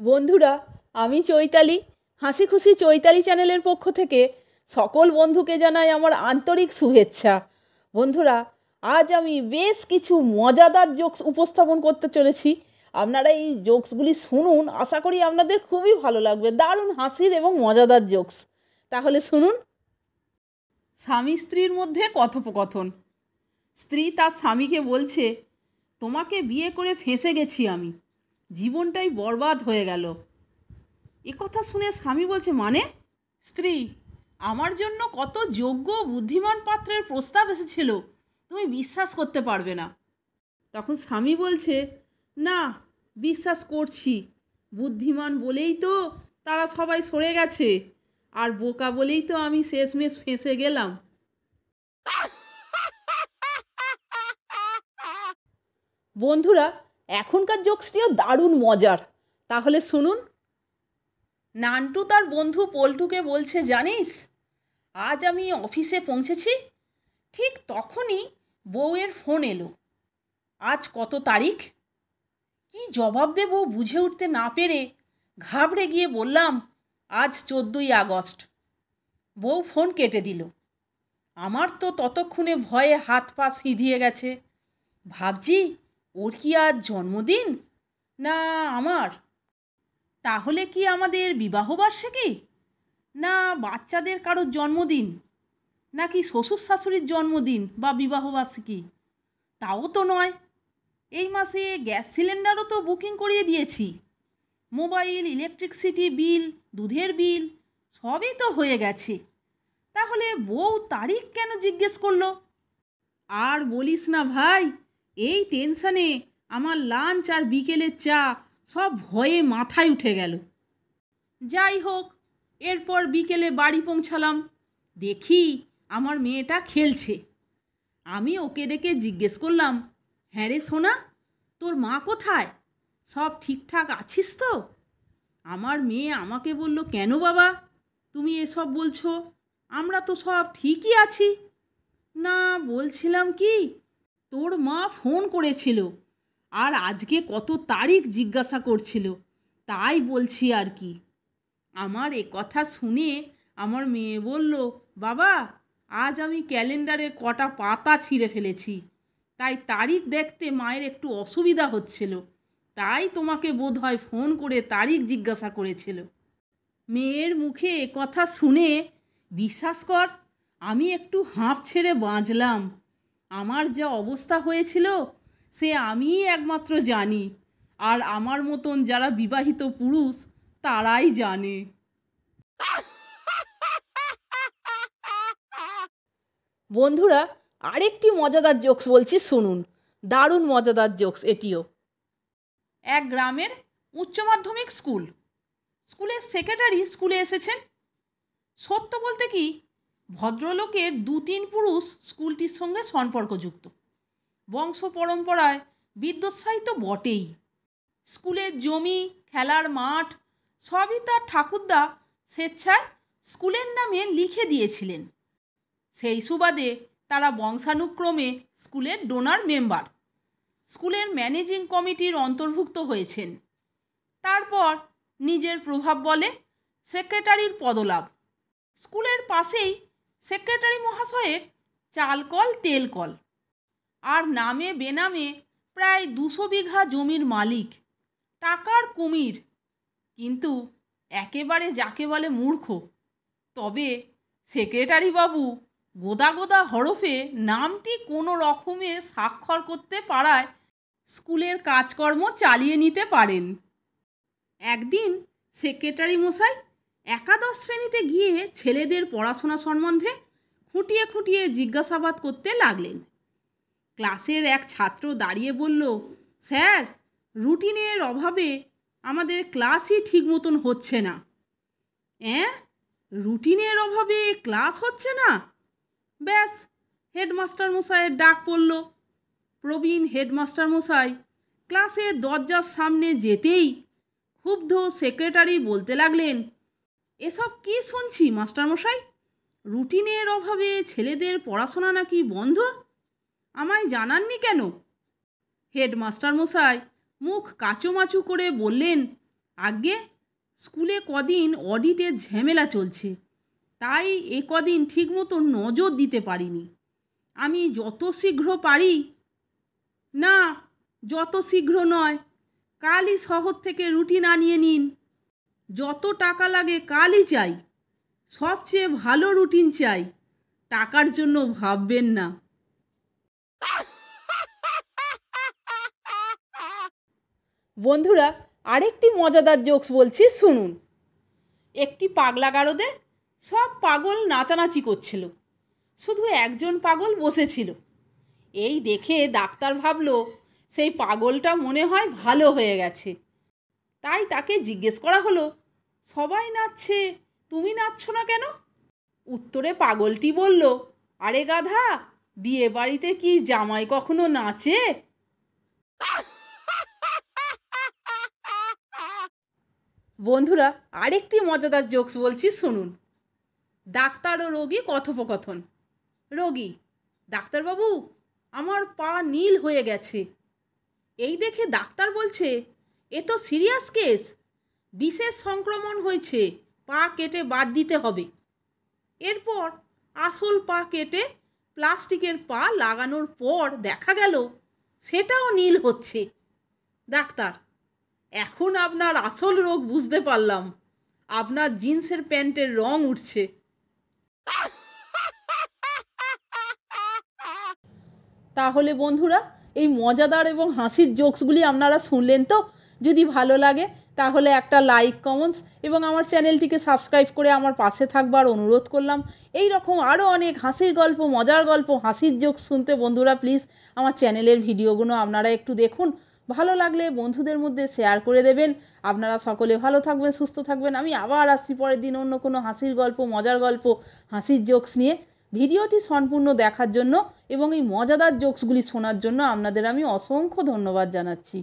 বন্ধুরা, আমি চৈতালি। হাসি খুশি চৈতালি চ্যানেলের পক্ষ থেকে সকল বন্ধুকে জানাই আমার আন্তরিক শুভেচ্ছা। বন্ধুরা, আজ আমি বেশ কিছু মজাদার জোকস উপস্থাপন করতে চলেছি। আপনারা এই জোকসগুলি শুনুন, আশা করি আপনাদের খুবই ভালো লাগবে। দারুণ হাসির এবং মজাদার জোকস। তাহলে শুনুন। স্বামী স্ত্রীর মধ্যে কথোপকথন। স্ত্রী তার স্বামীকে বলছে, তোমাকে বিয়ে করে ফেঁসে গেছি আমি, জীবনটাই বরবাদ হয়ে গেল। এ কথা শুনে স্বামী বলছে, মানে? স্ত্রী, আমার জন্য কত যোগ্য বুদ্ধিমান পাত্রের প্রস্তাব এসেছিল, তুমি বিশ্বাস করতে পারবে না। তখন স্বামী বলছে, না, বিশ্বাস করছি। বুদ্ধিমান বলেই তো তারা সবাই সরে গেছে, আর বোকা বলেই তো আমি শেষমেশ ফেঁসে গেলাম। বন্ধুরা, এখনকার জোকসটিও দারুণ মজার। তাহলে শুনুন। নান্টু তার বন্ধু পল্টুকে বলছে, জানিস, আজ আমি অফিসে পৌঁছেছি, ঠিক তখনই বউয়ের ফোন এলো। আজ কত তারিখ? কি জবাব দেব বুঝে উঠতে না পেরে ঘাবড়ে গিয়ে বললাম, আজ 14ই আগস্ট। বউ ফোন কেটে দিল। আমার তো ততক্ষণে ভয়ে হাত পা সিঁধিয়ে গেছে। ভাবছি, ওর কি আজ জন্মদিন না আমার? তাহলে কি আমাদের বিবাহবার্ষিকী, না বাচ্চাদের কারোর জন্মদিন, নাকি শ্বশুর শাশুড়ির জন্মদিন বা বিবাহবার্ষিকী? তাও তো নয়। এই মাসে গ্যাস সিলিন্ডারও তো বুকিং করিয়ে দিয়েছি। মোবাইল, ইলেকট্রিসিটি বিল, দুধের বিল সবই তো হয়ে গেছে। তাহলে বউ তারিখ কেন জিজ্ঞেস করলো? আর বলিস না ভাই, এই টেনশানে আমার লাঞ্চ আর বিকেলের চা সব ভয়ে মাথায় উঠে গেল। যাই হোক, এরপর বিকেলে বাড়ি পৌঁছালাম। দেখি আমার মেয়েটা খেলছে। আমি ওকে ডেকে জিজ্ঞেস করলাম, হ্যাঁ রে সোনা, তোর মা কোথায়? সব ঠিকঠাক আছিস তো? আমার মেয়ে আমাকে বলল, কেন বাবা তুমি এসব বলছো? আমরা তো সব ঠিকই আছি। না, বলছিলাম কি, তোর মা ফোন করেছিল আর আজকে কত তারিখ জিজ্ঞাসা করছিল, তাই বলছি আর কি। আমার এ কথা শুনে আমার মেয়ে বলল, বাবা, আজ আমি ক্যালেন্ডারে কটা পাতা ছিঁড়ে ফেলেছি, তাই তারিখ দেখতে মায়ের একটু অসুবিধা হচ্ছিল, তাই তোমাকে বোধহয় ফোন করে তারিখ জিজ্ঞাসা করেছিল। মেয়ের মুখে এ কথা শুনে বিশ্বাস কর, আমি একটু হাঁপ ছেড়ে বাঁচলাম। আমার যা অবস্থা হয়েছিল সে আমিই একমাত্র জানি, আর আমার মতন যারা বিবাহিত পুরুষ তারাই জানে। বন্ধুরা, আরেকটি মজাদার জোকস বলছি, শুনুন। দারুণ মজাদার জোকস এটিও। এক গ্রামের উচ্চ মাধ্যমিক স্কুল। স্কুলের সেক্রেটারি স্কুলে এসেছেন। সত্য বলতে কি, ভদ্রলোকের 2-3 পুরুষ স্কুলটির সঙ্গে সম্পর্কযুক্ত। বংশ পরম্পরায় বিদ্যুৎসাহিত বটেই। স্কুলের জমি, খেলার মাঠ সবই তার ঠাকুরদা স্বেচ্ছায় স্কুলের নামে লিখে দিয়েছিলেন। সেই সুবাদে তারা বংশানুক্রমে স্কুলের ডোনার মেম্বার, স্কুলের ম্যানেজিং কমিটির অন্তর্ভুক্ত হয়েছেন। তারপর নিজের প্রভাব বলে সেক্রেটারির পদলাভ। স্কুলের পাশেই সেক্রেটারি মহাশয়ের চালকল, তেলকল, আর নামে বেনামে প্রায় 200 বিঘা জমির মালিক, টাকার কুমির, কিন্তু একেবারে যাকে বলে মূর্খ। তবে সেক্রেটারি বাবু গোদা গোদা হরফে নামটি কোনো রকমে স্বাক্ষর করতে পারায় স্কুলের কাজকর্ম চালিয়ে নিতে পারেন। একদিন সেক্রেটারি মশাই একাদশ শ্রেণীতে গিয়ে ছেলেদের পড়াশোনা সম্বন্ধে খুঁটিয়ে খুঁটিয়ে জিজ্ঞাসাবাদ করতে লাগলেন। ক্লাসের এক ছাত্র দাঁড়িয়ে বলল, স্যার, রুটিনের অভাবে আমাদের ক্লাসই ঠিক মতন হচ্ছে না। রুটিনের অভাবে ক্লাস হচ্ছে না? ব্যাস, হেডমাস্টার মশাইয়ের ডাক পড়ল। প্রবীণ হেডমাস্টার মশাই ক্লাসের দরজার সামনে যেতেই ক্ষুব্ধ সেক্রেটারি বলতে লাগলেন, এসব কি শুনছি মাস্টারমশাই? রুটিনের অভাবে ছেলেদের পড়াশোনা নাকি বন্ধ? আমায় জানাননি কেন? হেডমাস্টার মশাই মুখ কাচুমাচু করে বললেন, আগে স্কুলে কদিন অডিটের ঝামেলা চলছে, তাই এ কদিন ঠিকমতো নজর দিতে পারিনি। আমি যত শীঘ্র পারি, না যত শীঘ্র নয়, কালই শহর থেকে রুটিন আনিয়ে নিন। যত টাকা লাগে কালই চাই, সবচেয়ে ভালো রুটিন চাই, টাকার জন্য ভাববেন না। বন্ধুরা, আরেকটি মজাদার জোকস বলছি, শুনুন। একটি পাগলা গারদে সব পাগল নাচানাচি করছিল, শুধু একজন পাগল বসেছিল। এই দেখে ডাক্তার ভাবলো সেই পাগলটা মনে হয় ভালো হয়ে গেছে, তাই তাকে জিজ্ঞেস করা হলো, সবাই নাচছে, তুমি নাচছো না কেন? উত্তরে পাগলটি বলল, আরে গাধা, বিয়ে বাড়িতে কি জামাই কখনো নাচে? বন্ধুরা, আরেকটি মজাদার জোকস বলছি, শুনুন। ডাক্তার ও রোগী কথোপকথন। রোগী, ডাক্তারবাবু, আমার পা নীল হয়ে গেছে। এই দেখে ডাক্তার বলছে, এ তো সিরিয়াস কেস, বিশেষ সংক্রমণ হয়েছে, পা কেটে বাদ দিতে হবে। এরপর আসল পা কেটে প্লাস্টিকের পা লাগানোর পর দেখা গেল সেটাও নীল হচ্ছে। ডাক্তার, এখন আপনার আসল রোগ বুঝতে পারলাম, আপনার জিন্সের প্যান্টের রং উঠছে। তাহলে বন্ধুরা, এই মজাদার এবং হাসির জোকসগুলি আপনারা শুনলেন তো? যদি ভালো লাগে তাহলে একটা লাইক, কমেন্টস এবং আমার চ্যানেলটিকে সাবস্ক্রাইব করে আমার পাশে থাকবার অনুরোধ করলাম। এই রকম আরও অনেক হাসির গল্প, মজার গল্প, হাসির জোকস শুনতে বন্ধুরা প্লিজ আমার চ্যানেলের ভিডিওগুলো আপনারা একটু দেখুন। ভালো লাগলে বন্ধুদের মধ্যে শেয়ার করে দেবেন। আপনারা সকলে ভালো থাকবেন, সুস্থ থাকবেন। আমি আবার আসছি পরের দিন অন্য কোনো হাসির গল্প, মজার গল্প, হাসির জোকস নিয়ে। ভিডিওটি সম্পূর্ণ দেখার জন্য এবং এই মজাদার জোকসগুলি শোনার জন্য আপনাদের আমি অসংখ্য ধন্যবাদ জানাচ্ছি।